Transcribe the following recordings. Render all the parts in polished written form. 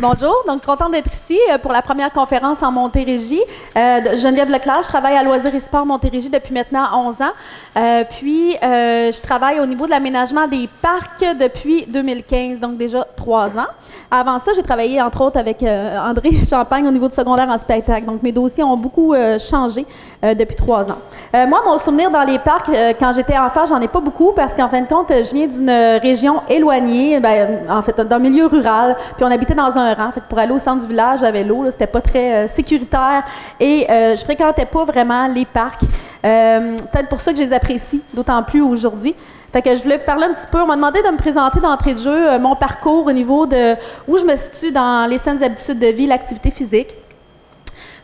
Bonjour, donc contente d'être ici pour la première conférence en Montérégie. Geneviève Leclerc, je travaille à Loisirs et Sports Montérégie depuis maintenant 11 ans. Je travaille au niveau de l'aménagement des parcs depuis 2015, donc déjà 3 ans. Avant ça, j'ai travaillé entre autres avec André Champagne au niveau du secondaire en spectacle. Donc mes dossiers ont beaucoup changé depuis 3 ans. Moi, mon souvenir dans les parcs, quand j'étais enfant, j'en ai pas beaucoup parce qu'en fin de compte, je viens d'une région éloignée, en fait, d'un milieu rural, puis on habitait dans un rang. En fait, pour aller au centre du village à vélo, c'était pas très sécuritaire et je fréquentais pas vraiment les parcs. Peut-être pour ça que je les apprécie, d'autant plus aujourd'hui. Fait que je voulais vous parler un petit peu. On m'a demandé de me présenter d'entrée de jeu mon parcours au niveau de où je me situe dans les saines habitudes de vie, l'activité physique.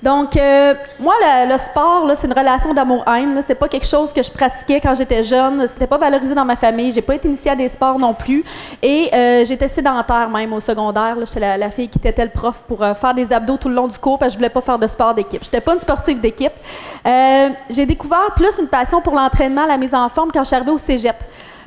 Donc, moi, le sport, c'est une relation d'amour-haine. C'est pas quelque chose que je pratiquais quand j'étais jeune. C'était pas valorisé dans ma famille. J'ai pas été initiée à des sports non plus. Et j'étais sédentaire même au secondaire. J'étais la fille qui était le prof pour faire des abdos tout le long du cours parce que je voulais pas faire de sport d'équipe. J'étais pas une sportive d'équipe. J'ai découvert plus une passion pour l'entraînement, la mise en forme quand je suis arrivée au cégep.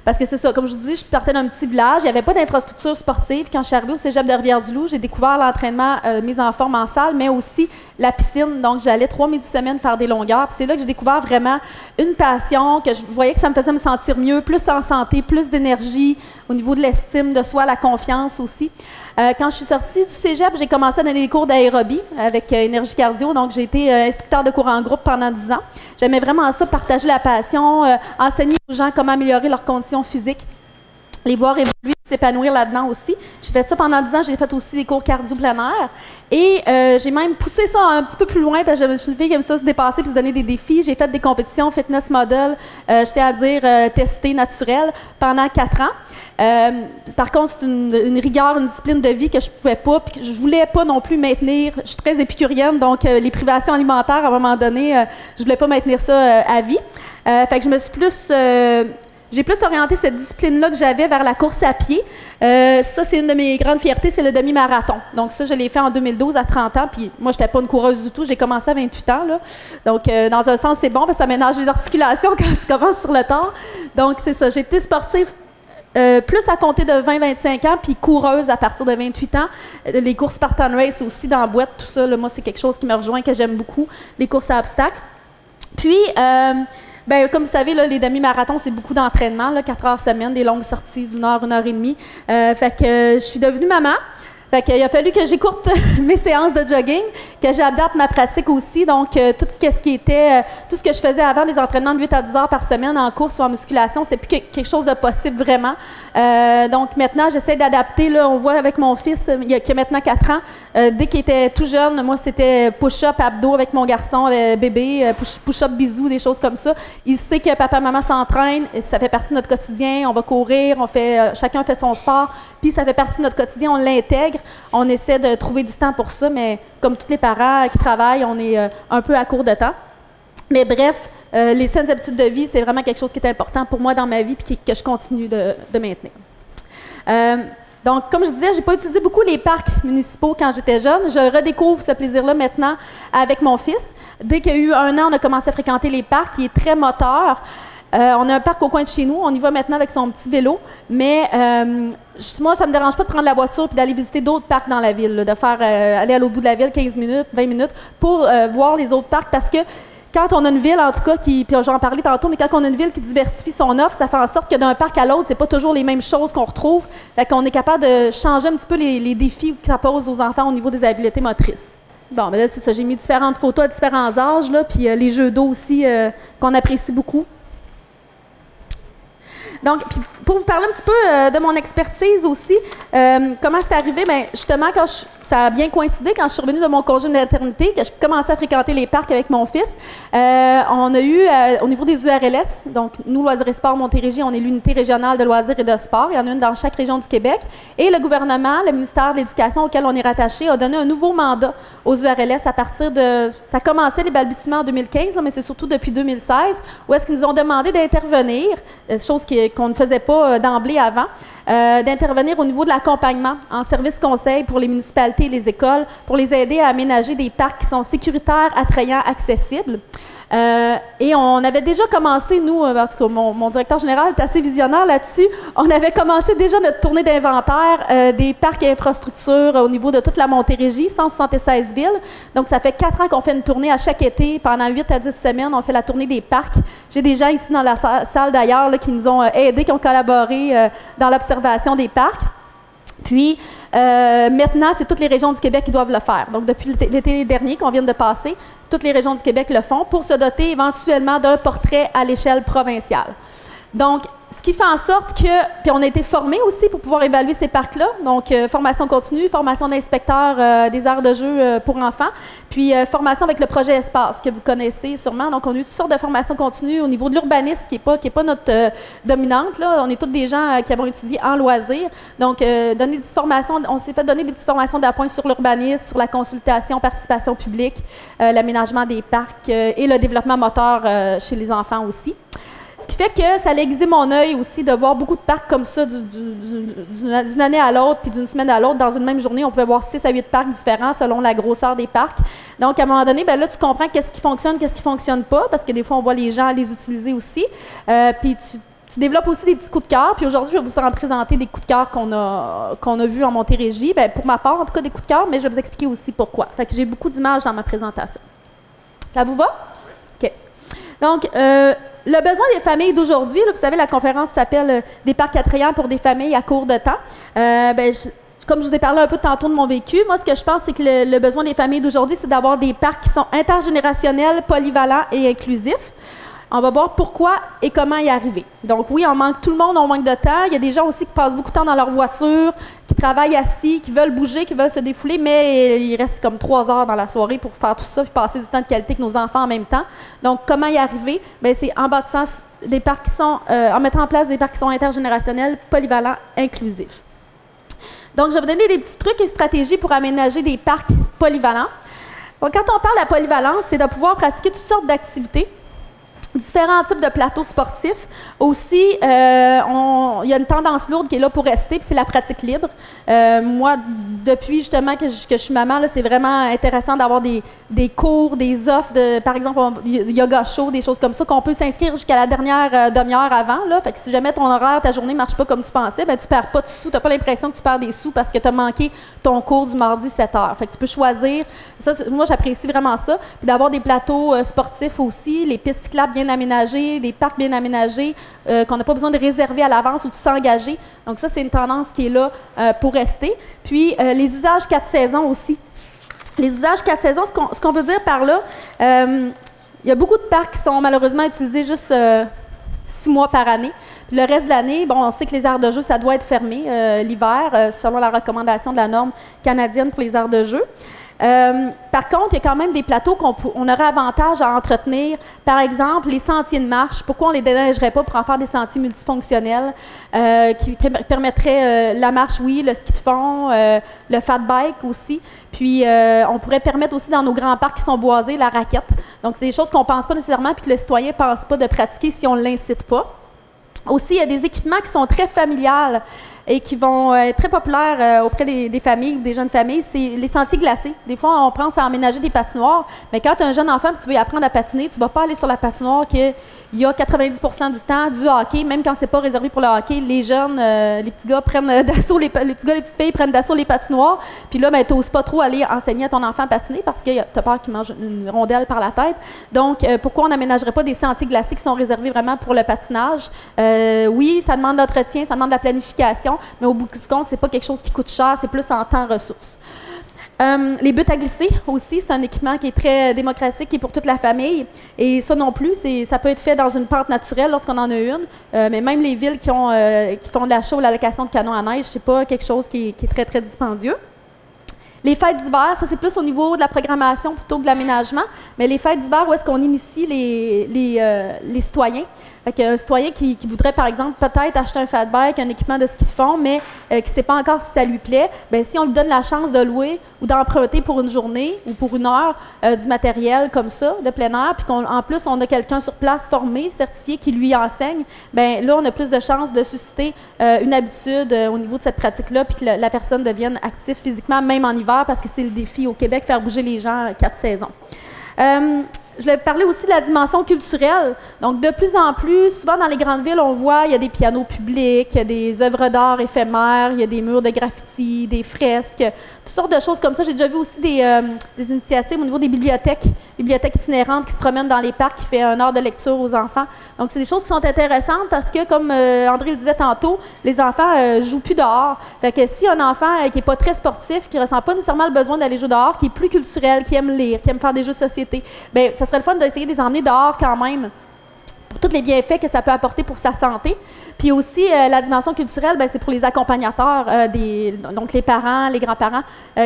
Parce que c'est ça, comme je vous dis, je partais d'un petit village, il n'y avait pas d'infrastructure sportive. Quand je suis arrivée au cégep de Rivière-du-Loup, j'ai découvert l'entraînement mise en forme en salle, mais aussi la piscine. Donc, j'allais 3 midis semaine faire des longueurs. Puis c'est là que j'ai découvert vraiment une passion, que je voyais que ça me faisait me sentir mieux, plus en santé, plus d'énergie, au niveau de l'estime de soi, la confiance aussi. Quand je suis sortie du cégep, j'ai commencé à donner des cours d'aérobie avec Énergie Cardio. Donc, j'ai été instructeur de cours en groupe pendant 10 ans. J'aimais vraiment ça, partager la passion, enseigner aux gens comment améliorer leurs conditions physiques, les voir évoluer, s'épanouir là-dedans aussi. J'ai fait ça pendant 10 ans. J'ai fait aussi des cours cardio plein air. Et j'ai même poussé ça un petit peu plus loin parce que je suis une fille qui aime ça se dépasser puis se donner des défis. J'ai fait des compétitions fitness model, je tiens à dire testées naturelles pendant 4 ans. Par contre, c'est une rigueur, une discipline de vie que je pouvais pas puis que je voulais pas non plus maintenir. Je suis très épicurienne, donc les privations alimentaires, à un moment donné, je voulais pas maintenir ça à vie. Fait que je me suis plus... j'ai plus orienté cette discipline-là que j'avais vers la course à pied. Ça, c'est une de mes grandes fiertés, c'est le demi-marathon. Donc ça, je l'ai fait en 2012 à 30 ans. Puis moi, je n'étais pas une coureuse du tout. J'ai commencé à 28 ans. Là. Donc, dans un sens, c'est bon parce que ça ménage les articulations quand tu commences sur le tard. Donc, c'est ça. J'ai été sportive plus à compter de 20-25 ans, puis coureuse à partir de 28 ans. Les courses Spartan Race aussi, dans la boîte, tout ça, là, moi, c'est quelque chose qui me rejoint, que j'aime beaucoup, les courses à obstacles. Puis... comme vous savez, là, les demi-marathons, c'est beaucoup d'entraînement, 4 heures semaine, des longues sorties d'1 heure, 1 heure et demie. Fait que je suis devenue maman. Fait qu'il a fallu que j'écourte mes séances de jogging, que j'adapte ma pratique aussi. Donc, tout ce que je faisais avant, des entraînements de 8 à 10 heures par semaine en course ou en musculation, c'est plus quelque chose de possible vraiment. Donc, maintenant, j'essaie d'adapter. Là, on voit avec mon fils, qui a maintenant 4 ans, dès qu'il était tout jeune, moi, c'était push-up, abdos avec mon garçon bébé, push-up, bisous, des choses comme ça. Il sait que papa et maman s'entraînent, ça fait partie de notre quotidien. On va courir, chacun fait son sport, puis ça fait partie de notre quotidien, on l'intègre. On essaie de trouver du temps pour ça, mais comme tous les parents qui travaillent, on est un peu à court de temps. Mais bref, les saines habitudes de vie, c'est vraiment quelque chose qui est important pour moi dans ma vie et que je continue de maintenir. Donc, comme je disais, je n'ai pas utilisé beaucoup les parcs municipaux quand j'étais jeune. Je redécouvre ce plaisir-là maintenant avec mon fils. Dès qu'il y a eu 1 an, on a commencé à fréquenter les parcs. Il est très moteur. On a un parc au coin de chez nous. On y va maintenant avec son petit vélo. Mais moi, ça ne me dérange pas de prendre la voiture et d'aller visiter d'autres parcs dans la ville, là, de faire aller à l'autre bout de la ville 15 minutes, 20 minutes pour voir les autres parcs. Parce que quand on a une ville, en tout cas, puis je vais en parler tantôt, mais quand on a une ville qui diversifie son offre, ça fait en sorte que d'un parc à l'autre, c'est pas toujours les mêmes choses qu'on retrouve. Fait qu'on est capable de changer un petit peu les défis que ça pose aux enfants au niveau des habiletés motrices. Bon, mais là, c'est ça. J'ai mis différentes photos à différents âges, là, puis les jeux d'eau aussi qu'on apprécie beaucoup. Donc, pour vous parler un petit peu de mon expertise aussi, comment c'est arrivé? Bien, justement, ça a bien coïncidé quand je suis revenue de mon congé de maternité, que je commençais à fréquenter les parcs avec mon fils. On a eu, au niveau des URLS, donc nous, Loisirs et Sports Montérégie, on est l'unité régionale de loisirs et de sport. Il y en a une dans chaque région du Québec. Et le gouvernement, le ministère de l'Éducation auquel on est rattaché, a donné un nouveau mandat aux URLS à partir de... Ça commençait les balbutiements en 2015, là, mais c'est surtout depuis 2016, où est-ce qu'ils nous ont demandé d'intervenir, chose qu'on ne faisait pas d'emblée avant, d'intervenir au niveau de l'accompagnement en service conseil pour les municipalités et les écoles, pour les aider à aménager des parcs qui sont sécuritaires, attrayants, accessibles. Et on avait déjà commencé, nous, parce que mon directeur général est assez visionnaire là-dessus, on avait commencé déjà notre tournée d'inventaire des parcs et infrastructures au niveau de toute la Montérégie, 176 villes. Donc, ça fait 4 ans qu'on fait une tournée à chaque été. Pendant 8 à 10 semaines, on fait la tournée des parcs. J'ai des gens ici dans la salle d'ailleurs qui nous ont aidés, qui ont collaboré dans l'observation des parcs. Puis, maintenant, c'est toutes les régions du Québec qui doivent le faire. Donc, depuis l'été dernier qu'on vient de passer, toutes les régions du Québec le font pour se doter éventuellement d'un portrait à l'échelle provinciale. Donc, ce qui fait en sorte que, puis on a été formés aussi pour pouvoir évaluer ces parcs-là, donc formation continue, formation d'inspecteurs des aires de jeu pour enfants, puis formation avec le projet Espace, que vous connaissez sûrement. Donc, on a eu toutes sortes de formations continues au niveau de l'urbanisme, qui est pas notre dominante, là. On est tous des gens qui avons étudié en loisirs. Donc, donner des petites formations, on s'est fait donner des petites formations d'appoint sur l'urbanisme, sur la consultation, participation publique, l'aménagement des parcs et le développement moteur chez les enfants aussi. Ce qui fait que ça a aiguisé mon œil aussi de voir beaucoup de parcs comme ça d'une année à l'autre puis d'une semaine à l'autre. Dans une même journée, on pouvait voir 6 à 8 parcs différents selon la grosseur des parcs. Donc, à un moment donné, ben là, tu comprends qu'est-ce qui fonctionne pas, parce que des fois, on voit les gens les utiliser aussi. Puis tu développes aussi des petits coups de cœur. Puis aujourd'hui, je vais vous en présenter des coups de cœur qu'on a vus en Montérégie. Ben, pour ma part, en tout cas, des coups de cœur, mais je vais vous expliquer aussi pourquoi. Fait que j'ai beaucoup d'images dans ma présentation. Ça vous va? OK. Donc, le besoin des familles d'aujourd'hui, vous savez, la conférence s'appelle « Des parcs attrayants pour des familles à court de temps ». Comme je vous ai parlé un peu tantôt de mon vécu, moi, ce que je pense, c'est que le besoin des familles d'aujourd'hui, c'est d'avoir des parcs qui sont intergénérationnels, polyvalents et inclusifs. On va voir pourquoi et comment y arriver. Donc oui, tout le monde, on manque de temps. Il y a des gens aussi qui passent beaucoup de temps dans leur voiture, qui travaillent assis, qui veulent bouger, qui veulent se défouler, mais il reste comme 3 heures dans la soirée pour faire tout ça et passer du temps de qualité avec nos enfants en même temps. Donc, comment y arriver? Bien, c'est en bâtissant des parcs qui sont, en mettant en place des parcs qui sont intergénérationnels, polyvalents, inclusifs. Donc, je vais vous donner des petits trucs et stratégies pour aménager des parcs polyvalents. Donc, quand on parle de la polyvalence, c'est de pouvoir pratiquer toutes sortes d'activités, différents types de plateaux sportifs. Aussi, il y a une tendance lourde qui est là pour rester, puis c'est la pratique libre. Moi, depuis justement que je suis maman, c'est vraiment intéressant d'avoir des cours, des offres, par exemple, yoga show, des choses comme ça, qu'on peut s'inscrire jusqu'à la dernière demi-heure avant. Là. Fait que si jamais ton horaire, ta journée ne marche pas comme tu pensais, ben, tu ne perds pas de sous, tu n'as pas l'impression que tu perds des sous parce que tu as manqué ton cours du mardi 7 heures. Fait que tu peux choisir. Ça, moi, j'apprécie vraiment ça. Puis d'avoir des plateaux sportifs aussi, les pistes cyclables bien aménagés, des parcs bien aménagés, qu'on n'a pas besoin de réserver à l'avance ou de s'engager. Donc ça, c'est une tendance qui est là pour rester. Puis, les usages 4 saisons aussi. Les usages 4 saisons, ce qu'on veut dire par là, il y a beaucoup de parcs qui sont malheureusement utilisés juste 6 mois par année. Puis le reste de l'année, bon, on sait que les aires de jeu, ça doit être fermé l'hiver, selon la recommandation de la norme canadienne pour les aires de jeu. Par contre, il y a quand même des plateaux qu'on aurait avantage à entretenir. Par exemple, les sentiers de marche. Pourquoi on ne les déneigerait pas pour en faire des sentiers multifonctionnels qui permettraient la marche, oui, le ski de fond, le fat bike aussi. Puis, on pourrait permettre aussi dans nos grands parcs qui sont boisés, la raquette. Donc, c'est des choses qu'on ne pense pas nécessairement puis que le citoyen ne pense pas de pratiquer si on ne l'incite pas. Aussi, il y a des équipements qui sont très familiales et qui vont être très populaires auprès des familles ou des jeunes familles, c'est les sentiers glacés. Des fois, on pense à emménager des patinoires, mais quand tu as un jeune enfant et tu veux y apprendre à patiner, tu ne vas pas aller sur la patinoire qu'il y a 90% du temps du hockey, même quand c'est pas réservé pour le hockey. Les jeunes, les petits gars prennent d'assaut, les petits gars, les petites filles prennent d'assaut les patinoires, puis là, ben, tu n'oses pas trop aller enseigner à ton enfant à patiner parce que tu as peur qu'il mange une rondelle par la tête. Donc, pourquoi on n'aménagerait pas des sentiers glacés qui sont réservés vraiment pour le patinage? Oui, ça demande d'entretien, ça demande de la planification, mais au bout du compte, c'est pas quelque chose qui coûte cher, c'est plus en temps ressources. Les buttes à glisser aussi, c'est un équipement qui est très démocratique et pour toute la famille. Et ça non plus, ça peut être fait dans une pente naturelle lorsqu'on en a une. Mais même les villes qui font de l'achat ou la location de canots à neige, c'est pas quelque chose qui est très, très dispendieux. Les fêtes d'hiver, ça c'est plus au niveau de la programmation plutôt que de l'aménagement. Mais les fêtes d'hiver, où est-ce qu'on initie les citoyens? Fait qu'un citoyen qui voudrait, par exemple, peut-être acheter un fat bike, un équipement de ski de fond, mais qui ne sait pas encore si ça lui plaît, bien, si on lui donne la chance de louer ou d'emprunter pour une journée ou pour une heure du matériel comme ça, de plein air, puis qu'en plus, on a quelqu'un sur place formé, certifié, qui lui enseigne, bien là, on a plus de chances de susciter une habitude au niveau de cette pratique-là, puis que la personne devienne active physiquement, même en hiver, parce que c'est le défi au Québec, faire bouger les gens 4 saisons. je voulais vous parler aussi de la dimension culturelle. Donc, de plus en plus, souvent dans les grandes villes, on voit, il y a des pianos publics, il y a des œuvres d'art éphémères, il y a des murs de graffiti, des fresques, toutes sortes de choses comme ça. J'ai déjà vu aussi des initiatives au niveau des bibliothèques itinérantes qui se promènent dans les parcs, qui fait une heure de lecture aux enfants. Donc, c'est des choses qui sont intéressantes parce que, comme André le disait tantôt, les enfants jouent plus dehors. Fait que si un enfant qui n'est pas très sportif, qui ne ressent pas nécessairement le besoin d'aller jouer dehors, qui est plus culturel, qui aime lire, qui aime faire des jeux de société, bien, ça serait le fun d'essayer de les emmener dehors quand même pour tous les bienfaits que ça peut apporter pour sa santé. Puis aussi, la dimension culturelle, bien, c'est pour les accompagnateurs, donc les parents, les grands-parents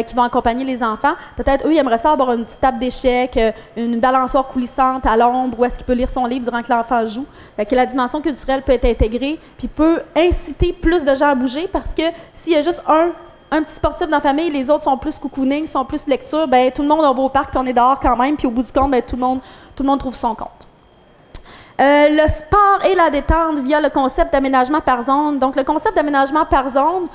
qui vont accompagner les enfants. Peut-être, eux, ils aimeraient ça avoir une petite table d'échecs, une balançoire coulissante à l'ombre, où est-ce qu'il peut lire son livre durant que l'enfant joue. Fait que la dimension culturelle peut être intégrée, puis peut inciter plus de gens à bouger, parce que s'il y a juste un petit sportif dans la famille, les autres sont plus cocooning, sont plus lecture, bien, tout le monde va au parc, puis on est dehors quand même, puis au bout du compte, bien, tout le monde trouve son compte. Le sport et la détente via le concept d'aménagement par zone. Donc, le concept d'aménagement par zone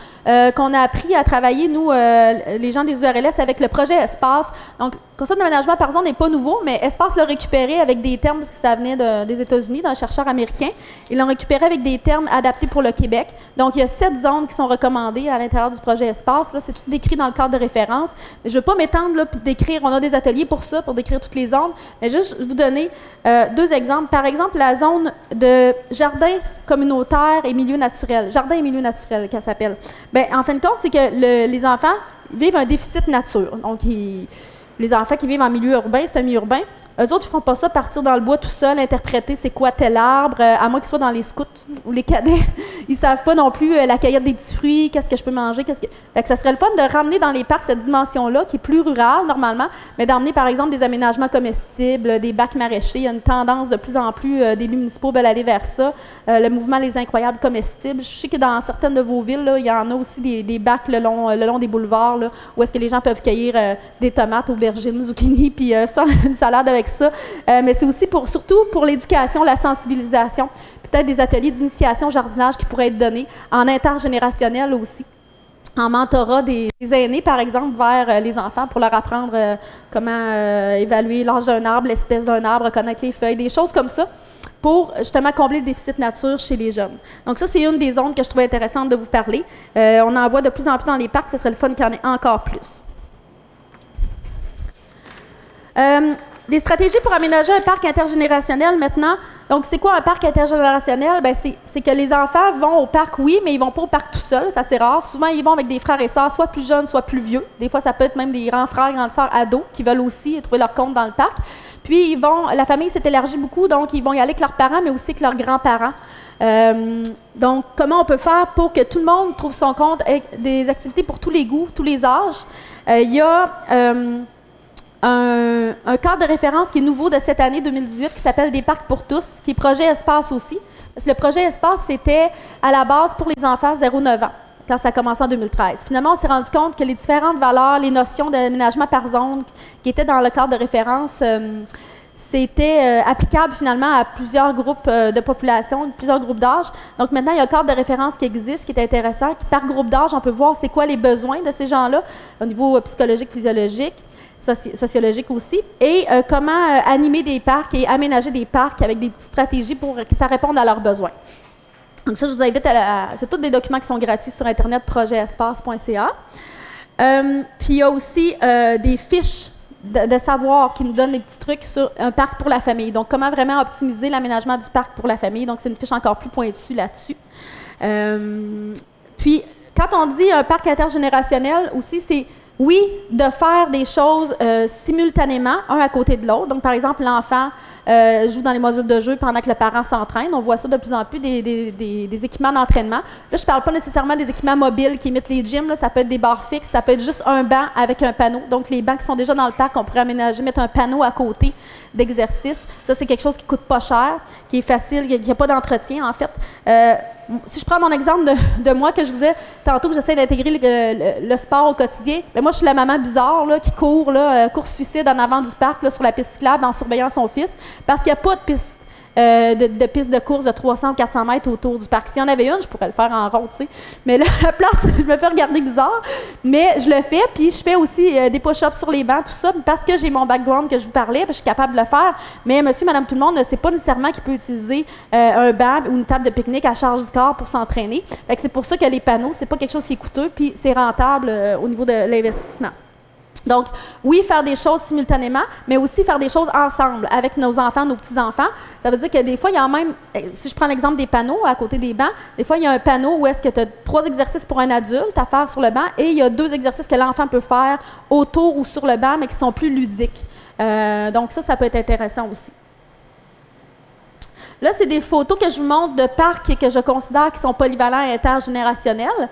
qu'on a appris à travailler, nous, les gens des URLS, avec le projet Espace. Donc, le concept d'aménagement par zone n'est pas nouveau, mais Espace l'a récupéré avec des termes, parce que ça venait des États-Unis, d'un chercheur américain. Ils l'ont récupéré avec des termes adaptés pour le Québec. Donc, il y a 7 zones qui sont recommandées à l'intérieur du projet Espace. Là, c'est tout décrit dans le cadre de référence. Mais je ne vais pas m'étendre là pour décrire. On a des ateliers pour ça, pour décrire toutes les zones. Mais juste vous donner 2 exemples. Par exemple, la zone de jardin communautaire et milieu naturel. Jardin et milieu naturel, qu'elle s'appelle. Bien, en fin de compte, c'est que les enfants vivent un déficit nature. Donc, les enfants qui vivent en milieu urbain, semi-urbain, eux autres, ils ne font pas ça partir dans le bois tout seul, interpréter c'est quoi tel arbre, à moins qu'ils soient dans les scouts ou les cadets. Ils ne savent pas non plus la cueillette des petits fruits, qu'est-ce que je peux manger. Fait que ça serait le fun de ramener dans les parcs cette dimension-là, qui est plus rurale normalement, mais d'emmener par exemple des aménagements comestibles, des bacs maraîchers. Il y a une tendance de plus en plus des élus municipaux veulent aller vers ça. Le mouvement Les Incroyables comestibles. Je sais que dans certaines de vos villes, là, il y en a aussi des bacs le long des boulevards, là, où est-ce que les gens peuvent cueillir des tomates, aubergines, zucchini, puis faire une salade avec ça. Mais c'est aussi surtout pour l'éducation, la sensibilisation, peut-être des ateliers d'initiation jardinage qui pourraient être donnés en intergénérationnel aussi, en mentorat des aînés, par exemple, vers les enfants pour leur apprendre comment évaluer l'âge d'un arbre, l'espèce d'un arbre, connaître les feuilles, des choses comme ça, pour justement combler le déficit nature chez les jeunes. Donc ça, c'est une des zones que je trouvais intéressante de vous parler. On en voit de plus en plus dans les parcs, ce serait le fun qu'il y en ait encore plus. Des stratégies pour aménager un parc intergénérationnel maintenant. Donc, c'est quoi un parc intergénérationnel? Bien, c'est que les enfants vont au parc, oui, mais ils ne vont pas au parc tout seuls, ça c'est rare. Souvent, ils vont avec des frères et sœurs, soit plus jeunes, soit plus vieux. Des fois, ça peut être même des grands frères, grandes sœurs ados qui veulent aussi trouver leur compte dans le parc. Puis, la famille s'est élargie beaucoup, donc ils vont y aller avec leurs parents, mais aussi avec leurs grands-parents. Donc, comment on peut faire pour que tout le monde trouve son compte avec des activités pour tous les goûts, tous les âges? Il y a un cadre de référence qui est nouveau de cette année 2018 qui s'appelle Des parcs pour tous, qui est projet Espace aussi. Parce que le projet Espace, c'était à la base pour les enfants 0-9 ans, quand ça a commencé en 2013. Finalement, on s'est rendu compte que les différentes valeurs, les notions d'aménagement par zone qui étaient dans le cadre de référence, c'était applicable finalement à plusieurs groupes de population, plusieurs groupes d'âge. Donc maintenant, il y a un cadre de référence qui existe, qui est intéressant. Par groupe d'âge, on peut voir c'est quoi les besoins de ces gens-là, au niveau psychologique, physiologique, sociologique aussi, et comment animer des parcs et aménager des parcs avec des petites stratégies pour que ça réponde à leurs besoins. Donc ça, je vous invite c'est tous des documents qui sont gratuits sur Internet, projetespace.ca. Puis il y a aussi des fiches de savoir qui nous donnent des petits trucs sur un parc pour la famille. Donc, comment vraiment optimiser l'aménagement du parc pour la famille. Donc, c'est une fiche encore plus pointue là-dessus. Puis, quand on dit un parc intergénérationnel aussi, c'est oui, de faire des choses simultanément, un à côté de l'autre. Donc, par exemple, l'enfant joue dans les modules de jeu pendant que le parent s'entraîne. On voit ça de plus en plus, des équipements d'entraînement. Là, je ne parle pas nécessairement des équipements mobiles qui imitent les gyms. Là. Ça peut être des barres fixes, ça peut être juste un banc avec un panneau. Donc, les bancs qui sont déjà dans le parc, on pourrait aménager, mettre un panneau à côté d'exercice. Ça, c'est quelque chose qui ne coûte pas cher, qui est facile, il n'y a pas d'entretien, en fait. Si je prends mon exemple de moi, que je vous disais tantôt que j'essaie d'intégrer le sport au quotidien, bien, moi, je suis la maman bizarre là, qui court, course suicide en avant du parc là, sur la piste cyclable en surveillant son fils, parce qu'il n'y a pas de piste. de pistes de course de 300 ou 400 mètres autour du parc. S'il y en avait une, je pourrais le faire en rond, tu sais. Mais là, à la place, je me fais regarder bizarre. Mais je le fais, puis je fais aussi des push-ups sur les bancs, tout ça, parce que j'ai mon background que je vous parlais, puis je suis capable de le faire. Mais monsieur, madame, tout le monde ne sait pas nécessairement qu'il peut utiliser un banc ou une table de pique-nique à charge du corps pour s'entraîner. Fait que c'est pour ça que les panneaux, c'est pas quelque chose qui est coûteux, puis c'est rentable au niveau de l'investissement. Donc, oui, faire des choses simultanément, mais aussi faire des choses ensemble avec nos enfants, nos petits-enfants. Ça veut dire que des fois, il y a même, si je prends l'exemple des panneaux à côté des bancs, des fois, il y a un panneau où est-ce que tu as 3 exercices pour un adulte à faire sur le banc et il y a 2 exercices que l'enfant peut faire autour ou sur le banc, mais qui sont plus ludiques. Donc, ça peut être intéressant aussi. Là, c'est des photos que je vous montre de parcs que je considère qui sont polyvalents et intergénérationnels.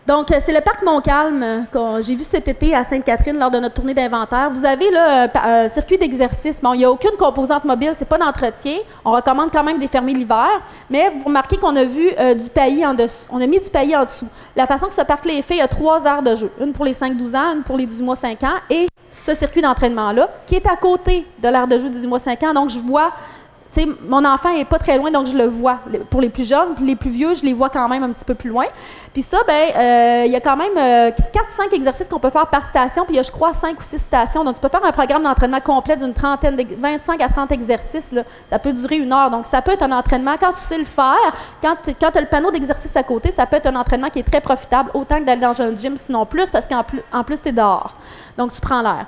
Donc, c'est le parc Montcalm que j'ai vu cet été à Sainte-Catherine lors de notre tournée d'inventaire. Vous avez là un circuit d'exercice. Bon, il n'y a aucune composante mobile, c'est pas d'entretien. On recommande quand même de les fermer l'hiver. Mais vous remarquez qu'on a vu du paillis en dessous. On a mis du paillis en dessous. La façon que ce parc-là est fait, il y a 3 aires de jeu. Une pour les 5-12 ans, une pour les 18 mois 5 ans et ce circuit d'entraînement-là qui est à côté de l'aire de jeu 18 mois 5 ans. Donc, je vois... Tu sais, mon enfant n'est pas très loin, donc je le vois. Pour les plus jeunes, puis les plus vieux, je les vois quand même un petit peu plus loin. Puis ça, ben, il y a quand même 4-5 exercices qu'on peut faire par station, puis il y a, je crois, 5 ou 6 stations. Donc, tu peux faire un programme d'entraînement complet d'une 25 à 30 exercices. Là. Ça peut durer 1 heure. Donc, ça peut être un entraînement, quand tu sais le faire, quand tu as le panneau d'exercice à côté, ça peut être un entraînement qui est très profitable, autant que d'aller dans un gym, sinon plus, parce qu'en plus, tu es dehors. Donc, tu prends l'air.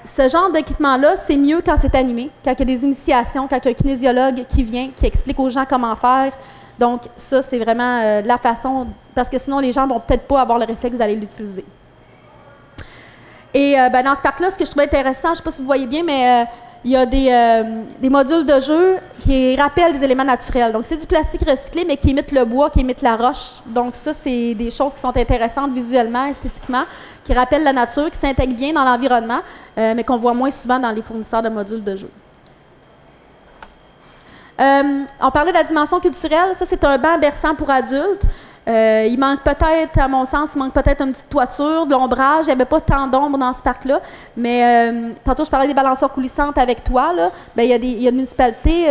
Ce genre d'équipement-là, c'est mieux quand c'est animé, quand il y a des initiations, quand il y a un kinésiologue qui vient, qui explique aux gens comment faire. Donc, ça, c'est vraiment la façon, parce que sinon, les gens ne vont peut-être pas avoir le réflexe d'aller l'utiliser. Et ben, dans ce parc-là, ce que je trouvais intéressant, je ne sais pas si vous voyez bien, mais il y a des modules de jeu qui rappellent des éléments naturels. Donc, c'est du plastique recyclé, mais qui imite le bois, qui imite la roche. Donc, ça, c'est des choses qui sont intéressantes visuellement, esthétiquement, qui rappellent la nature, qui s'intègrent bien dans l'environnement, mais qu'on voit moins souvent dans les fournisseurs de modules de jeu. On parlait de la dimension culturelle. Ça, c'est un banc berçant pour adultes. Il manque peut-être, à mon sens, il manque peut-être une petite toiture, de l'ombrage. Il n'y avait pas tant d'ombre dans ce parc-là. Mais tantôt, je parlais des balançoires coulissantes avec toi. Là. Bien, il y a une municipalité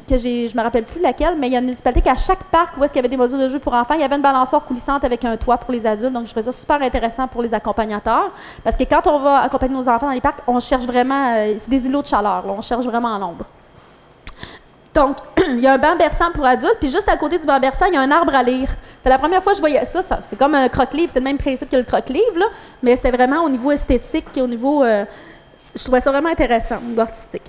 que je ne me rappelle plus laquelle, mais il y a une municipalité qu'à chaque parc où est-ce qu'il y avait des modules de jeu pour enfants, il y avait une balançoire coulissante avec un toit pour les adultes. Donc, je trouvais ça super intéressant pour les accompagnateurs. Parce que quand on va accompagner nos enfants dans les parcs, on cherche vraiment, c'est des îlots de chaleur. Là, on cherche vraiment en l'ombre. Donc, il y a un banc berçant pour adultes, puis juste à côté du banc berçant, il y a un arbre à lire. C'est la première fois que je voyais ça. C'est comme un croque-livre, c'est le même principe que le croque-livre, là, mais c'est vraiment au niveau esthétique et au niveau... je trouvais ça vraiment intéressant, au niveau artistique.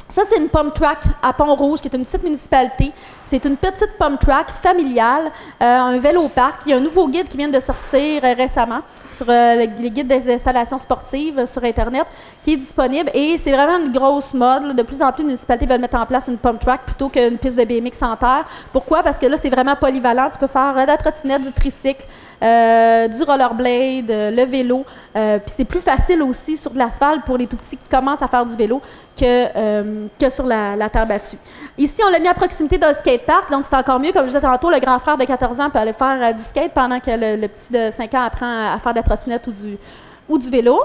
Ça, c'est une pump track à Pont-Rouge, qui est une petite municipalité. C'est une petite pump track familiale, un vélo-parc. Il y a un nouveau guide qui vient de sortir récemment sur les guides des installations sportives sur Internet, qui est disponible. Et c'est vraiment une grosse mode. Là. De plus en plus, les municipalités veulent mettre en place une pump track plutôt qu'une piste de BMX en terre. Pourquoi? Parce que là, c'est vraiment polyvalent. Tu peux faire de la trottinette, du tricycle, du rollerblade, le vélo. Puis c'est plus facile aussi sur de l'asphalte pour les tout-petits qui commencent à faire du vélo que sur la terre battue. Ici, on l'a mis à proximité d'un skatepark, donc c'est encore mieux. Comme je disais tantôt, le grand frère de 14 ans peut aller faire du skate pendant que le petit de 5 ans apprend à faire de la trottinette ou du vélo.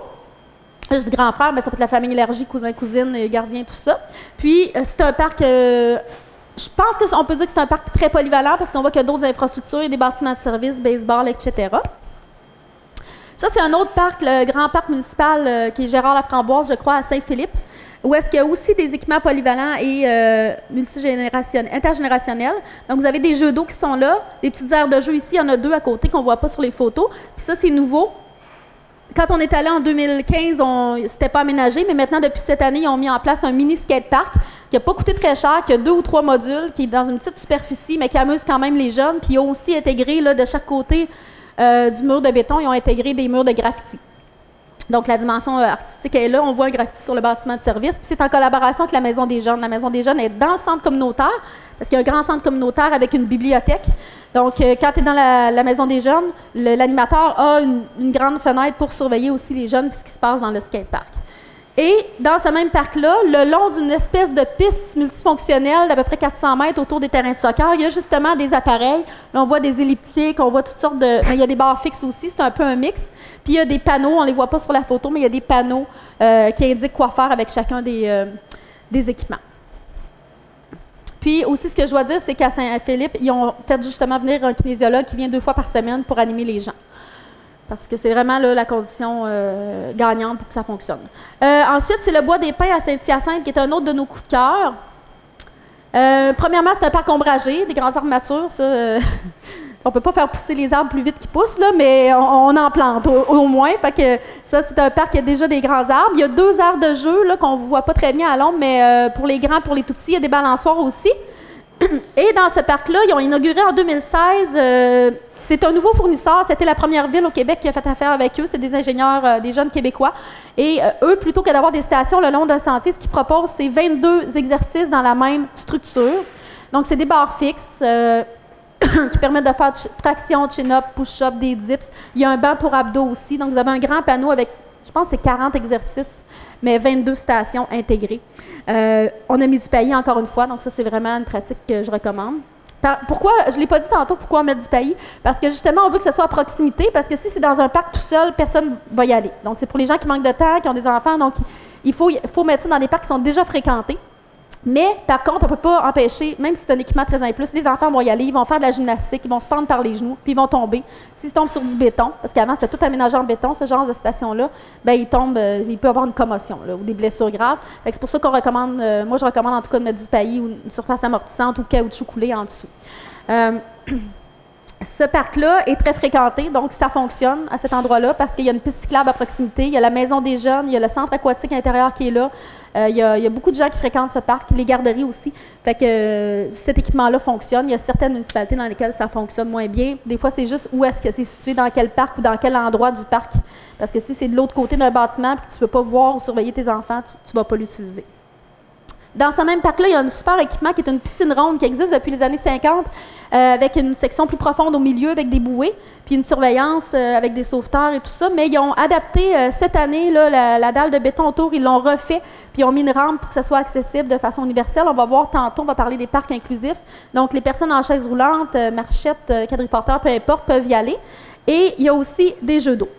Je dis grand frère, mais ça peut être la famille élargie, cousin, cousine, gardien, tout ça. Puis, c'est un parc... je pense qu'on peut dire que c'est un parc très polyvalent parce qu'on voit qu'il y a d'autres infrastructures, il y a des bâtiments de services, baseball, etc. Ça, c'est un autre parc, le grand parc municipal qui est Gérard Laframboise, je crois, à Saint-Philippe, où est-ce qu'il y a aussi des équipements polyvalents et intergénérationnels. Donc, vous avez des jeux d'eau qui sont là, des petites aires de jeu ici, il y en a 2 à côté qu'on ne voit pas sur les photos. Puis ça, c'est nouveau. Quand on est allé en 2015, c'était pas aménagé, mais maintenant, depuis cette année, ils ont mis en place un mini skatepark qui n'a pas coûté très cher, qui a 2 ou 3 modules, qui est dans une petite superficie, mais qui amuse quand même les jeunes. Puis ils ont aussi intégré, là, de chaque côté du mur de béton, ils ont intégré des murs de graffiti. Donc, la dimension artistique est là. On voit un graffiti sur le bâtiment de service. Puis c'est en collaboration avec la Maison des Jeunes. La Maison des Jeunes est dans le centre communautaire, parce qu'il y a un grand centre communautaire avec une bibliothèque. Donc, quand tu es dans la Maison des Jeunes, l'animateur a une grande fenêtre pour surveiller aussi les jeunes et ce qui se passe dans le skatepark. Et dans ce même parc-là, le long d'une espèce de piste multifonctionnelle d'à peu près 400 mètres autour des terrains de soccer, il y a justement des appareils. Là, on voit des elliptiques, on voit toutes sortes de... Mais il y a des barres fixes aussi, c'est un peu un mix. Puis il y a des panneaux, on ne les voit pas sur la photo, mais il y a des panneaux qui indiquent quoi faire avec chacun des équipements. Puis aussi, ce que je dois dire, c'est qu'à Saint-Philippe, ils ont fait justement venir un kinésiologue qui vient 2 fois par semaine pour animer les gens. Parce que c'est vraiment là, la condition gagnante pour que ça fonctionne. Ensuite, c'est le Bois des Pins à Saint-Hyacinthe, qui est un autre de nos coups de cœur. Premièrement, c'est un parc ombragé, des grands arbres matures. Ça, on ne peut pas faire pousser les arbres plus vite qu'ils poussent, là, mais on en plante au moins. Fait que ça, c'est un parc qui a déjà des grands arbres. Il y a 2 aires de jeu là, qu'on ne voit pas très bien à l'ombre, mais pour les grands, pour les tout-petits, il y a des balançoires aussi. Et dans ce parc-là, ils ont inauguré en 2016, c'est un nouveau fournisseur, c'était la première ville au Québec qui a fait affaire avec eux, c'est des ingénieurs, des jeunes Québécois. Et eux, plutôt que d'avoir des stations le long d'un sentier, ce qu'ils proposent, c'est 22 exercices dans la même structure. Donc, c'est des barres fixes qui permettent de faire traction, chin-up, push-up, des dips. Il y a un banc pour abdos aussi. Donc, vous avez un grand panneau avec, je pense, c'est 40 exercices, mais 22 stations intégrées. On a mis du paillis encore une fois, donc ça, c'est vraiment une pratique que je recommande. Pourquoi, je ne l'ai pas dit tantôt, pourquoi on met du paillis? Parce que justement, on veut que ce soit à proximité, parce que si c'est dans un parc tout seul, personne ne va y aller. Donc, c'est pour les gens qui manquent de temps, qui ont des enfants, donc il faut mettre ça dans des parcs qui sont déjà fréquentés. Mais, par contre, on ne peut pas empêcher, même si c'est un équipement 13 ans et plus, les enfants vont y aller, ils vont faire de la gymnastique, ils vont se pendre par les genoux, puis ils vont tomber. S'ils tombent sur du béton, parce qu'avant, c'était tout aménagé en béton, ce genre de station-là, bien, ils tombent, il peut y avoir une commotion, là, ou des blessures graves. C'est pour ça qu'on recommande, moi, je recommande en tout cas de mettre du paillis ou une surface amortissante ou caoutchouc coulé en dessous. Ce parc-là est très fréquenté, donc ça fonctionne à cet endroit-là parce qu'il y a une piste cyclable à proximité, il y a la maison des jeunes, il y a le centre aquatique intérieur qui est là, il y a beaucoup de gens qui fréquentent ce parc, les garderies aussi. Fait que cet équipement-là fonctionne. Il y a certaines municipalités dans lesquelles ça fonctionne moins bien. Des fois, c'est juste où est-ce que c'est situé, dans quel parc ou dans quel endroit du parc. Parce que si c'est de l'autre côté d'un bâtiment et que tu ne peux pas voir ou surveiller tes enfants, tu ne vas pas l'utiliser. Dans ce même parc-là, il y a un super équipement qui est une piscine ronde qui existe depuis les années 50, avec une section plus profonde au milieu, avec des bouées, puis une surveillance avec des sauveteurs et tout ça. Mais ils ont adapté cette année là, la dalle de béton autour, ils l'ont refait, puis ils ont mis une rampe pour que ça soit accessible de façon universelle. On va voir tantôt, on va parler des parcs inclusifs. Donc, les personnes en chaise roulante, marchettes, quadriporteurs, peu importe, peuvent y aller. Et il y a aussi des jeux d'eau.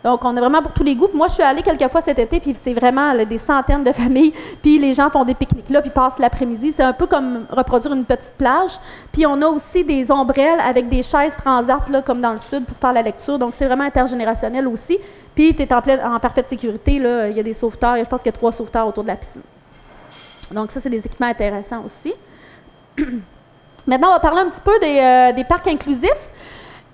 Donc, on est vraiment pour tous les goûts. Moi, je suis allée quelques fois cet été, puis c'est vraiment là, des centaines de familles. Puis les gens font des pique-niques là, puis passent l'après-midi. C'est un peu comme reproduire une petite plage. Puis on a aussi des ombrelles avec des chaises transat, là, comme dans le sud, pour faire la lecture. Donc, c'est vraiment intergénérationnel aussi. Puis tu es en parfaite sécurité. Là. Il y a des sauveteurs. Je pense qu'il y a 3 sauveteurs autour de la piscine. Donc, ça, c'est des équipements intéressants aussi. Maintenant, on va parler un petit peu des parcs inclusifs.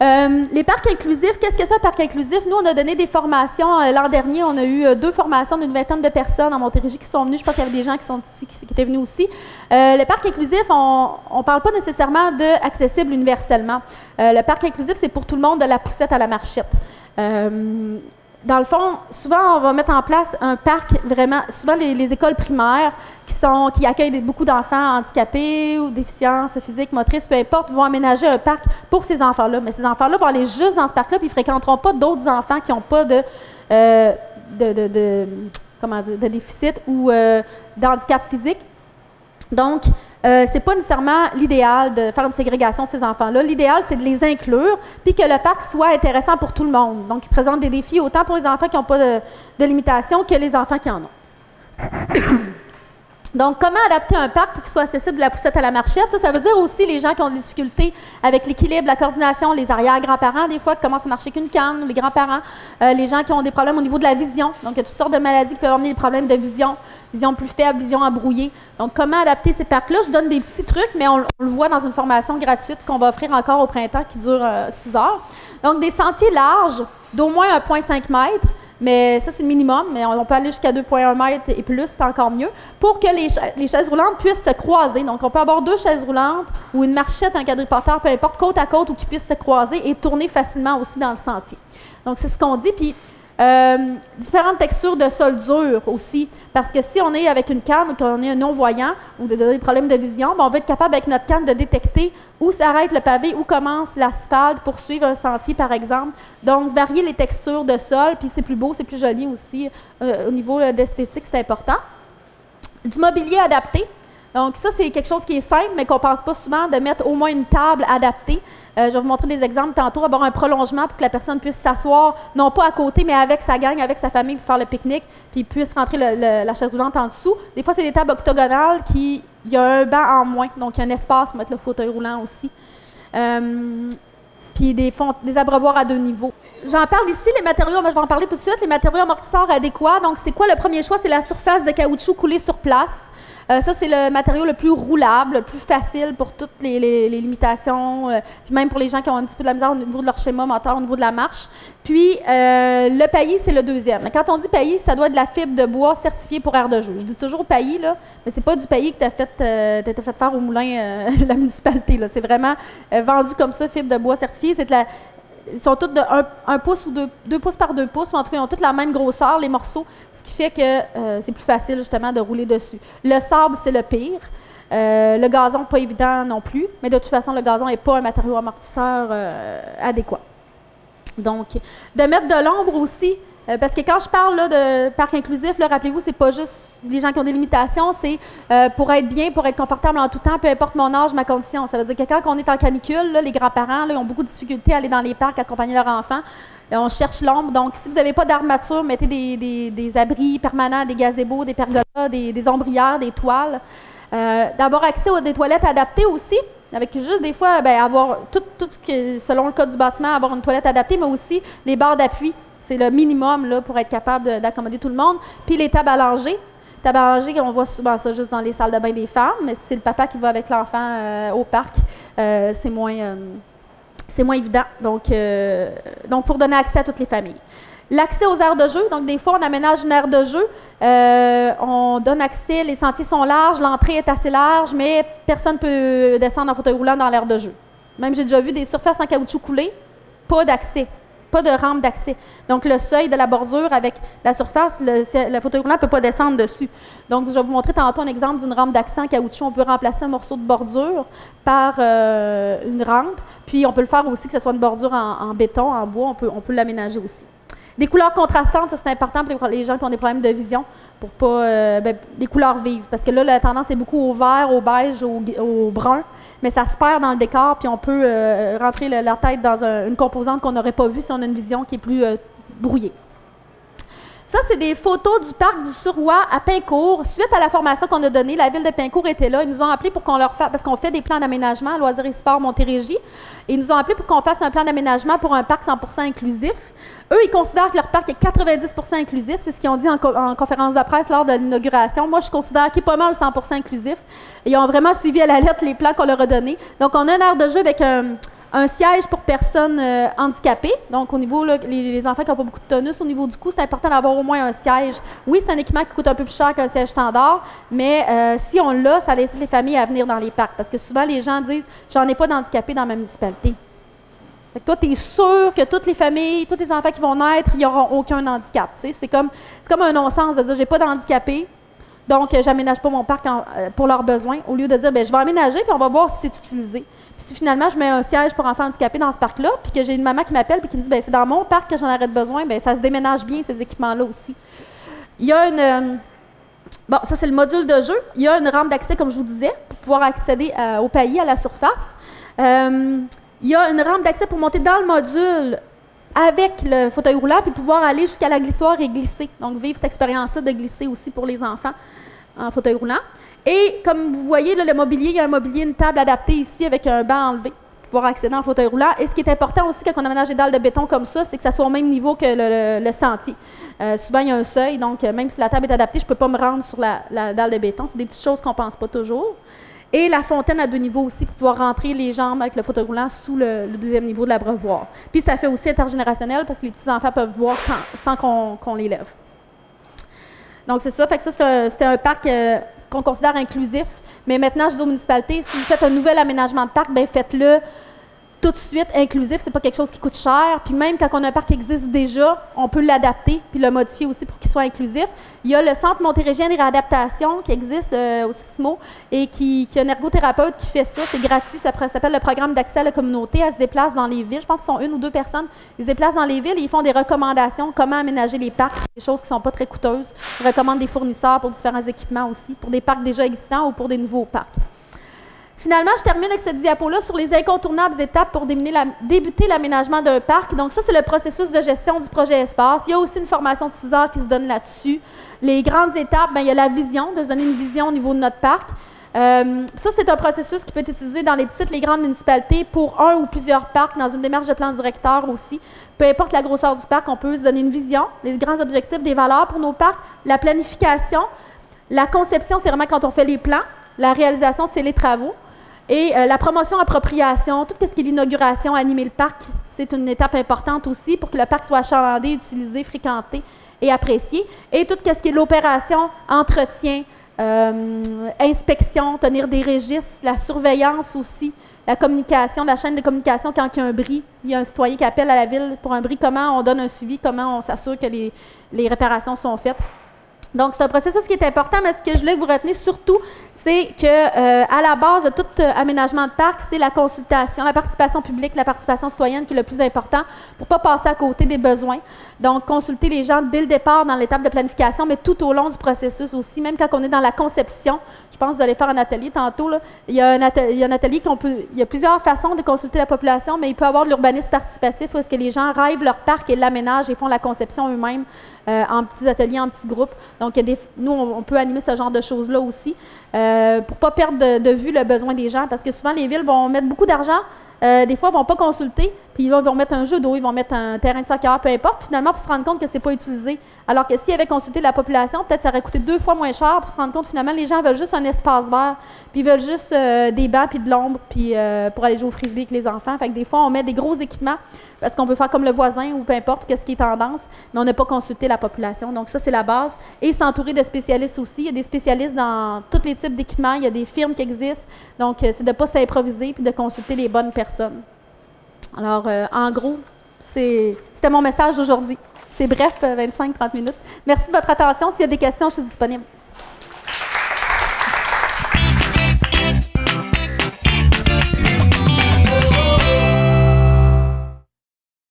Les parcs inclusifs, qu'est-ce que c'est un parc inclusif? Nous, on a donné des formations. L'an dernier, on a eu 2 formations d'une 20aine de personnes en Montérégie qui sont venues. Je pense qu'il y avait des gens qui sont ici, qui étaient venus aussi. Les parcs inclusifs, on ne parle pas nécessairement d'accessible universellement. Le parc inclusif, c'est pour tout le monde, de la poussette à la marchette. Dans le fond, souvent, on va mettre en place un parc vraiment... Souvent, les écoles primaires qui accueillent beaucoup d'enfants handicapés ou déficiences physiques, motrices, peu importe, vont aménager un parc pour ces enfants-là. Mais ces enfants-là vont aller juste dans ce parc-là puis ils ne fréquenteront pas d'autres enfants qui n'ont pas de déficit ou d'handicap physique. Donc, c'est pas nécessairement l'idéal de faire une ségrégation de ces enfants-là. L'idéal, c'est de les inclure, puis que le parc soit intéressant pour tout le monde. Donc, il présente des défis autant pour les enfants qui n'ont pas de limitation que les enfants qui en ont. Donc, comment adapter un parc pour qu'il soit accessible de la poussette à la marchette? Ça veut dire aussi les gens qui ont des difficultés avec l'équilibre, la coordination, les arrière-grands-parents, des fois, qui commencent à marcher qu'une canne, les grands-parents, les gens qui ont des problèmes au niveau de la vision. Donc, il y a toutes sortes de maladies qui peuvent amener des problèmes de vision, vision plus faible, vision embrouillée. Donc, comment adapter ces parcs-là? Je donne des petits trucs, mais on le voit dans une formation gratuite qu'on va offrir encore au printemps qui dure 6 heures. Donc, des sentiers larges d'au moins 1,5 m. Mais ça, c'est le minimum, mais on peut aller jusqu'à 2,1 m et plus, c'est encore mieux, pour que les chaises roulantes puissent se croiser. Donc, on peut avoir 2 chaises roulantes ou une marchette, un quadriporteur, peu importe, côte à côte, ou qui puissent se croiser et tourner facilement aussi dans le sentier. Donc, c'est ce qu'on dit. Puis, différentes textures de sol dur aussi, parce que si on est avec une canne ou qu'on est un non-voyant ou des problèmes de vision, ben on va être capable avec notre canne de détecter où s'arrête le pavé, où commence l'asphalte pour suivre un sentier, par exemple. Donc, varier les textures de sol, puis c'est plus beau, c'est plus joli aussi. Au niveau d'esthétique, c'est important. Du mobilier adapté. Donc ça, c'est quelque chose qui est simple, mais qu'on ne pense pas souvent, de mettre au moins une table adaptée. Je vais vous montrer des exemples tantôt, avoir un prolongement pour que la personne puisse s'asseoir, non pas à côté, mais avec sa gang, avec sa famille, pour faire le pique-nique, puis puisse rentrer la chaise roulante en dessous. Des fois, c'est des tables octogonales il y a un banc en moins, donc il y a un espace pour mettre le fauteuil roulant aussi. Puis des abreuvoirs à 2 niveaux. J'en parle ici, les matériaux, je vais en parler tout de suite, les matériaux amortisseurs adéquats. Donc, c'est quoi le premier choix? C'est la surface de caoutchouc coulée sur place. Ça, c'est le matériau le plus roulable, le plus facile pour toutes les limitations, même pour les gens qui ont un petit peu de la misère au niveau de leur schéma moteur, au niveau de la marche. Puis, le paillis, c'est le deuxième. Mais quand on dit paillis, ça doit être de la fibre de bois certifiée pour aire de jeu. Je dis toujours paillis, là, mais c'est pas du paillis que tu as fait faire au moulin de la municipalité. C'est vraiment vendu comme ça, fibre de bois certifiée. Ils sont tous de 1 pouce ou 2 pouces par 2 pouces, ou en tout cas, ils ont tous la même grosseur, les morceaux, ce qui fait que c'est plus facile, justement, de rouler dessus. Le sable, c'est le pire. Le gazon, pas évident non plus, mais de toute façon, le gazon n'est pas un matériau amortisseur adéquat. Donc, de mettre de l'ombre aussi, parce que quand je parle là, de parc inclusif, rappelez-vous, c'est pas juste les gens qui ont des limitations, c'est pour être bien, pour être confortable en tout temps, peu importe mon âge, ma condition. Ça veut dire que quand on est en canicule, là, les grands-parents ils ont beaucoup de difficultés à aller dans les parcs, accompagner leurs enfants. On cherche l'ombre. Donc, si vous n'avez pas d'armature, mettez des abris permanents, des gazebos, des pergolas, des ombrières, des toiles. D'avoir accès à des toilettes adaptées aussi. Avec juste des fois, avoir tout selon le code du bâtiment, avoir une toilette adaptée, mais aussi les barres d'appui. C'est le minimum là, pour être capable d'accommoder tout le monde. Puis les tables à langer. Tables à langer, on voit souvent ça juste dans les salles de bain des femmes, mais si c'est le papa qui va avec l'enfant au parc, c'est moins évident. Donc, pour donner accès à toutes les familles. L'accès aux aires de jeu. Donc, des fois, on aménage une aire de jeu. On donne accès, les sentiers sont larges, l'entrée est assez large, mais personne ne peut descendre en fauteuil roulant dans l'aire de jeu. Même, j'ai déjà vu des surfaces en caoutchouc coulé, pas d'accès. Pas de rampe d'accès. Donc, le seuil de la bordure avec la surface, le fauteuil roulant ne peut pas descendre dessus. Donc, je vais vous montrer tantôt un exemple d'une rampe d'accès en caoutchouc. On peut remplacer un morceau de bordure par une rampe. Puis, on peut le faire aussi que ce soit une bordure en béton, en bois. On peut l'aménager aussi. Des couleurs contrastantes, ça c'est important pour les gens qui ont des problèmes de vision, pour pas des couleurs vives. Parce que là, la tendance est beaucoup au vert, au beige, au brun, mais ça se perd dans le décor, puis on peut rentrer la tête dans une composante qu'on n'aurait pas vue si on a une vision qui est plus brouillée. Ça, c'est des photos du parc du Suroît à Pincourt. Suite à la formation qu'on a donnée, la ville de Pincourt était là. Ils nous ont appelés pour qu'on leur fasse, parce qu'on fait des plans d'aménagement à Loisirs et Sport Montérégie. Et ils nous ont appelés pour qu'on fasse un plan d'aménagement pour un parc 100% inclusif. Eux, ils considèrent que leur parc est 90% inclusif. C'est ce qu'ils ont dit en conférence de presse lors de l'inauguration. Moi, je considère qu'il est pas mal 100% inclusif. Et ils ont vraiment suivi à la lettre les plans qu'on leur a donnés. Donc, on a une aire de jeu avec un siège pour personnes handicapées. Donc, au niveau, là, les enfants qui n'ont pas beaucoup de tonus, au niveau du coût, c'est important d'avoir au moins un siège. Oui, c'est un équipement qui coûte un peu plus cher qu'un siège standard, mais si on l'a, ça incite les familles à venir dans les parcs. Parce que souvent, les gens disent « j'en ai pas d'handicapés dans ma municipalité ». Fait que toi, tu es sûr que toutes les familles, tous les enfants qui vont naître, ils n'auront aucun handicap. C'est comme un non-sens de dire « j'ai pas d'handicapés ». Donc, j'aménage pas mon parc pour leurs besoins, au lieu de dire, je vais aménager, puis on va voir si c'est utilisé. Puis si finalement, je mets un siège pour enfants handicapés dans ce parc-là, puis que j'ai une maman qui m'appelle, puis qui me dit, c'est dans mon parc que j'en aurais besoin, ça se déménage bien, ces équipements-là aussi. Il y a bon, ça, c'est le module de jeu. Il y a une rampe d'accès, comme je vous disais, pour pouvoir accéder au paillis, à la surface. Il y a une rampe d'accès pour monter dans le module avec le fauteuil roulant, puis pouvoir aller jusqu'à la glissoire et glisser. Donc, vivre cette expérience-là de glisser aussi pour les enfants en fauteuil roulant. Et comme vous voyez, là, le mobilier, il y a un mobilier, une table adaptée ici avec un banc enlevé pour pouvoir accéder en fauteuil roulant. Et ce qui est important aussi quand on aménage des dalles de béton comme ça, c'est que ça soit au même niveau que le sentier. Souvent, il y a un seuil, donc même si la table est adaptée, je ne peux pas me rendre sur la dalle de béton. C'est des petites choses qu'on ne pense pas toujours. Et la fontaine à 2 niveaux aussi pour pouvoir rentrer les jambes avec le fauteuil roulant sous le deuxième niveau de l'abreuvoir. Puis ça fait aussi intergénérationnel parce que les petits-enfants peuvent boire sans qu'on les lève. Donc c'est ça, fait que ça c'était un parc qu'on considère inclusif. Mais maintenant, je dis aux municipalités, si vous faites un nouvel aménagement de parc, faites-le tout de suite inclusif, c'est pas quelque chose qui coûte cher. Puis même quand on a un parc qui existe déjà, on peut l'adapter puis le modifier aussi pour qu'il soit inclusif. Il y a le Centre montérégien des réadaptations qui existe au CISMO et qui a un ergothérapeute qui fait ça. C'est gratuit, ça s'appelle le programme d'accès à la communauté. Elle se déplace dans les villes. Je pense qu'ils sont 1 ou 2 personnes. Ils se déplacent dans les villes et ils font des recommandations, comment aménager les parcs, des choses qui sont pas très coûteuses. Ils recommandent des fournisseurs pour différents équipements aussi, pour des parcs déjà existants ou pour des nouveaux parcs. Finalement, je termine avec cette diapo-là sur les incontournables étapes pour débuter l'aménagement d'un parc. Donc ça, c'est le processus de gestion du projet espace. Il y a aussi une formation de 6 heures qui se donne là-dessus. Les grandes étapes, il y a la vision, de se donner une vision au niveau de notre parc. Ça, c'est un processus qui peut être utilisé dans les petites, les grandes municipalités pour un ou plusieurs parcs, dans une démarche de plan directeur aussi. Peu importe la grosseur du parc, on peut se donner une vision, les grands objectifs, des valeurs pour nos parcs, la planification, la conception, c'est vraiment quand on fait les plans, la réalisation, c'est les travaux. Et la promotion-appropriation, tout ce qui est l'inauguration, animer le parc, c'est une étape importante aussi pour que le parc soit achalandé, utilisé, fréquenté et apprécié. Et tout ce qui est l'opération, entretien, inspection, tenir des registres, la surveillance aussi, la communication, la chaîne de communication quand il y a un bris. Il y a un citoyen qui appelle à la ville pour un bris, comment on donne un suivi, comment on s'assure que les réparations sont faites. Donc, c'est un processus qui est important, mais ce que je voulais que vous reteniez surtout, c'est que à la base de tout aménagement de parc, c'est la consultation, la participation publique, la participation citoyenne qui est le plus important pour ne pas passer à côté des besoins. Donc, consulter les gens dès le départ dans l'étape de planification, mais tout au long du processus aussi, même quand on est dans la conception. Je pense que vous allez faire un atelier tantôt, là. Il y a un atelier il y a plusieurs façons de consulter la population, mais il peut y avoir de l'urbanisme participatif où est-ce que les gens rêvent leur parc et l'aménagent et font la conception eux-mêmes en petits ateliers, en petits groupes. Donc, nous, on peut animer ce genre de choses-là aussi pour ne pas perdre de vue le besoin des gens, parce que souvent, les villes vont mettre beaucoup d'argent. Des fois, ils ne vont pas consulter, puis là, ils vont mettre un jeu d'eau, ils vont mettre un terrain de soccer, peu importe, finalement, pour se rendre compte que ce n'est pas utilisé. Alors que s'ils avaient consulté la population, peut-être ça aurait coûté 2 fois moins cher pour se rendre compte, finalement, les gens veulent juste un espace vert, puis ils veulent juste des bancs, puis de l'ombre, puis pour aller jouer au frisbee avec les enfants. Fait que des fois, on met des gros équipements parce qu'on veut faire comme le voisin ou peu importe, qu'est-ce qui est tendance, mais on n'a pas consulté la population. Donc ça, c'est la base. Et s'entourer de spécialistes aussi. Il y a des spécialistes dans tous les types d'équipements. Il y a des firmes qui existent. Donc, c'est de ne pas s'improviser puis de consulter les bonnes personnes. Alors, en gros, c'était mon message d'aujourd'hui. C'est bref, 25-30 minutes. Merci de votre attention. S'il y a des questions, je suis disponible.